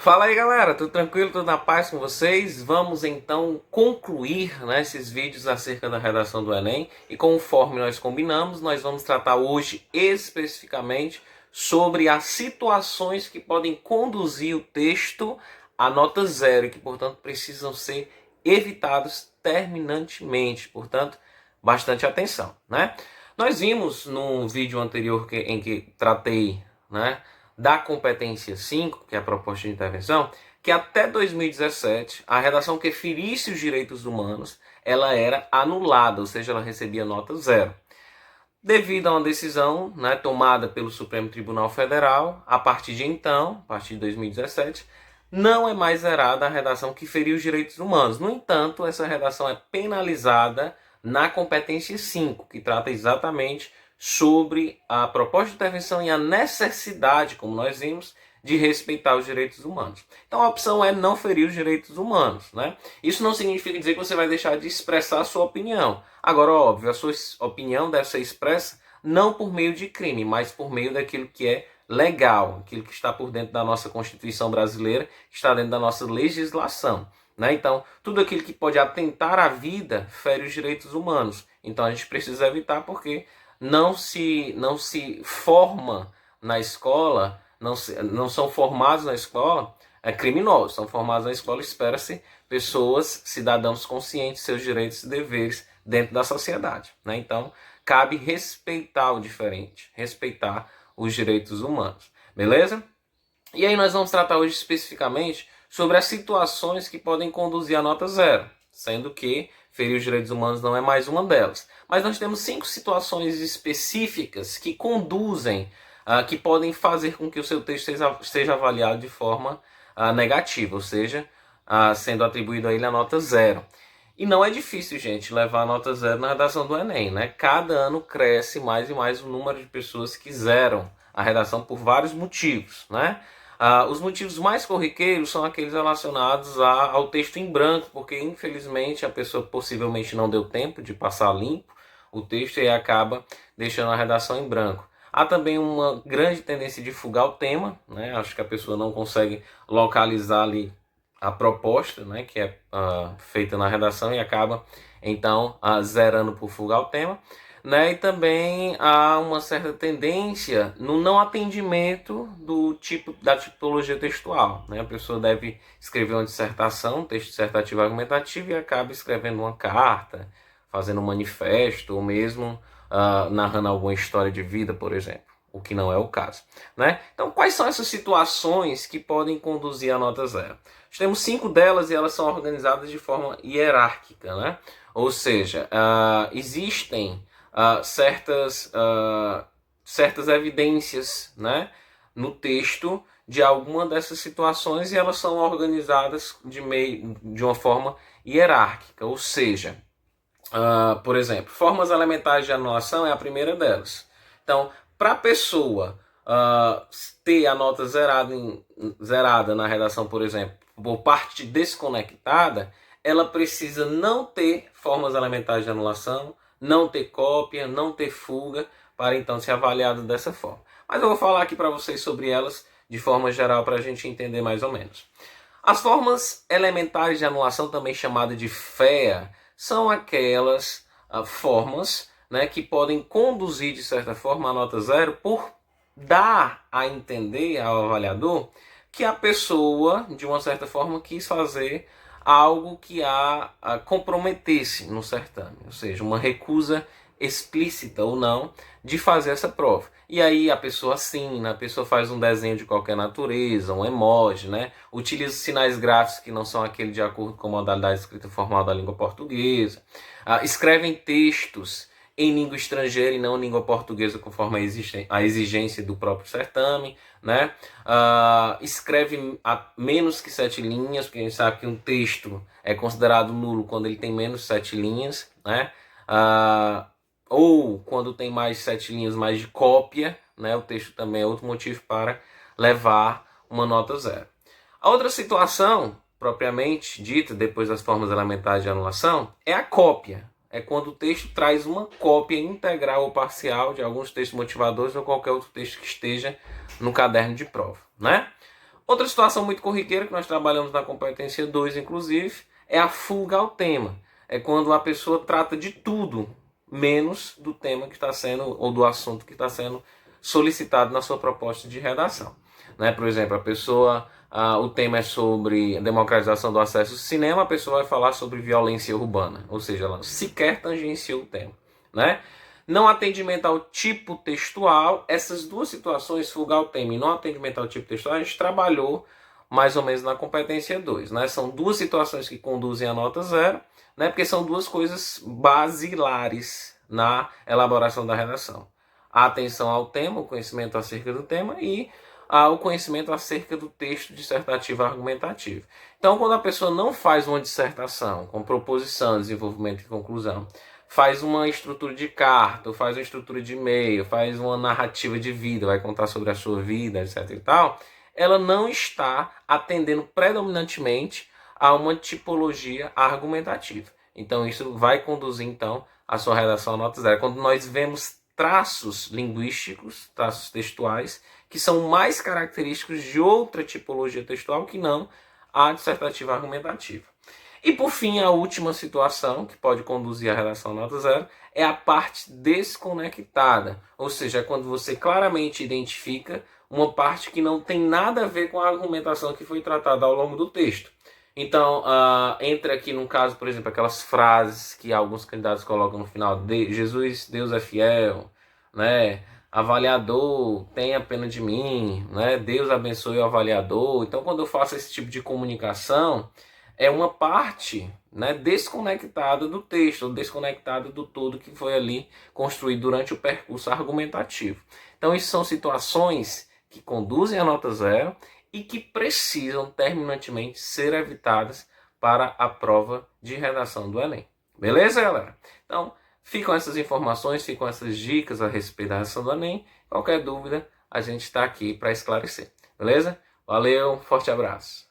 Fala aí galera, tudo tranquilo, tudo na paz com vocês? Vamos então concluir, esses vídeos acerca da redação do Enem e conforme nós combinamos, nós vamos tratar hoje especificamente sobre as situações que podem conduzir o texto à nota zero e que portanto precisam ser evitados terminantemente, portanto bastante atenção, né? Nós vimos no vídeo anterior em que tratei, da competência 5, que é a proposta de intervenção, que até 2017, a redação que ferisse os direitos humanos, ela era anulada, ou seja, ela recebia nota zero. Devido a uma decisão tomada pelo Supremo Tribunal Federal, a partir de então, a partir de 2017, não é mais zerada a redação que feriu os direitos humanos. No entanto, essa redação é penalizada na competência 5, que trata exatamente sobre a proposta de intervenção e a necessidade, como nós vimos, de respeitar os direitos humanos. Então a opção é não ferir os direitos humanos, Isso não significa dizer que você vai deixar de expressar a sua opinião. Agora, óbvio, a sua opinião deve ser expressa não por meio de crime, mas por meio daquilo que é legal, aquilo que está por dentro da nossa Constituição brasileira, que está dentro da nossa legislação. Então, tudo aquilo que pode atentar à vida fere os direitos humanos. Então a gente precisa evitar porque não se forma na escola, não são formados na escola criminosos, são formados na escola, espera-se, pessoas, cidadãos conscientes de seus direitos e deveres dentro da sociedade. Então, cabe respeitar o diferente, respeitar os direitos humanos, beleza? E aí nós vamos tratar hoje especificamente sobre as situações que podem conduzir a nota zero, sendo que ferir os direitos humanos não é mais uma delas. Mas nós temos 5 situações específicas que conduzem, que podem fazer com que o seu texto seja avaliado de forma negativa, ou seja, sendo atribuído a ele a nota zero. E não é difícil, gente, levar a nota zero na redação do Enem, Cada ano cresce mais e mais o número de pessoas que zeram a redação por vários motivos, Os motivos mais corriqueiros são aqueles relacionados ao texto em branco, porque infelizmente a pessoa possivelmente não deu tempo de passar limpo o texto e acaba deixando a redação em branco. Há também uma grande tendência de fugar o tema, Acho que a pessoa não consegue localizar ali a proposta, que é feita na redação e acaba então zerando por fugar o tema. E também há uma certa tendência no não atendimento da tipologia textual. A pessoa deve escrever uma dissertação, um texto dissertativo argumentativo, e acaba escrevendo uma carta, fazendo um manifesto, ou mesmo narrando alguma história de vida, por exemplo, o que não é o caso. Então, quais são essas situações que podem conduzir a nota zero? Nós temos 5 delas e elas são organizadas de forma hierárquica, Ou seja, existem certas evidências no texto de alguma dessas situações e elas são organizadas de uma forma hierárquica, ou seja, por exemplo, formas elementares de anulação é a primeira delas. Então, para a pessoa ter a nota zerada na redação, por exemplo, por parte desconectada, ela precisa não ter formas elementares de anulação, não ter cópia, não ter fuga, para então ser avaliado dessa forma. Mas eu vou falar aqui para vocês sobre elas de forma geral para a gente entender mais ou menos. As formas elementares de anulação, também chamada de FEA, são aquelas formas que podem conduzir de certa forma a nota zero por dar a entender ao avaliador que a pessoa, de uma certa forma, quis fazer algo que a comprometesse no certame, ou seja, uma recusa explícita ou não de fazer essa prova. E aí a pessoa assina, a pessoa faz um desenho de qualquer natureza, um emoji, utiliza sinais gráficos que não são aquele de acordo com a modalidade de escrita formal da língua portuguesa, escrevem textos em língua estrangeira e não em língua portuguesa, conforme a exigência do próprio certame, escreve a menos que 7 linhas, porque a gente sabe que um texto é considerado nulo quando ele tem menos 7 linhas, ou quando tem mais 7 linhas, mais de cópia, o texto também é outro motivo para levar uma nota zero. A outra situação, propriamente dita, depois das formas elementares de anulação, é a cópia. É quando o texto traz uma cópia integral ou parcial de alguns textos motivadores ou qualquer outro texto que esteja no caderno de prova, Outra situação muito corriqueira que nós trabalhamos na competência 2, inclusive, é a fuga ao tema. É quando a pessoa trata de tudo, menos do tema que está sendo, ou do assunto que está sendo solicitado na sua proposta de redação. Né? Por exemplo, o tema é sobre a democratização do acesso ao cinema, a pessoa vai falar sobre violência urbana, ou seja, ela sequer tangenciou o tema. Né? Não atendimento ao tipo textual, essas duas situações, fuga ao tema e não atendimento ao tipo textual, a gente trabalhou mais ou menos na competência 2. Né? São duas situações que conduzem a nota 0, né? Porque são duas coisas basilares na elaboração da redação. A atenção ao tema, o conhecimento acerca do tema, e o conhecimento acerca do texto dissertativo argumentativo. Então, quando a pessoa não faz uma dissertação com proposição, desenvolvimento e conclusão, faz uma estrutura de carta, faz uma estrutura de e-mail, faz uma narrativa de vida, vai contar sobre a sua vida, etc. e tal, ela não está atendendo predominantemente a uma tipologia argumentativa. Então, isso vai conduzir, então, a sua redação a nota 0. Quando nós vemos traços linguísticos, traços textuais, que são mais característicos de outra tipologia textual que não a dissertativa argumentativa. E, por fim, a última situação que pode conduzir a redação nota 0 é a parte desconectada, ou seja, é quando você claramente identifica uma parte que não tem nada a ver com a argumentação que foi tratada ao longo do texto. Então, entra aqui no caso, por exemplo, aquelas frases que alguns candidatos colocam no final: Jesus, Deus é fiel, né? Avaliador, tenha pena de mim, né? Deus abençoe o avaliador. Então, quando eu faço esse tipo de comunicação, é uma parte, né, desconectada do texto, ou desconectada do todo que foi ali construído durante o percurso argumentativo. Então, isso são situações que conduzem a nota 0 e que precisam terminantemente ser evitadas para a prova de redação do Enem. Beleza, galera? Então, ficam essas informações, ficam essas dicas a respeito da redação do Enem. Qualquer dúvida, a gente está aqui para esclarecer. Beleza? Valeu, forte abraço.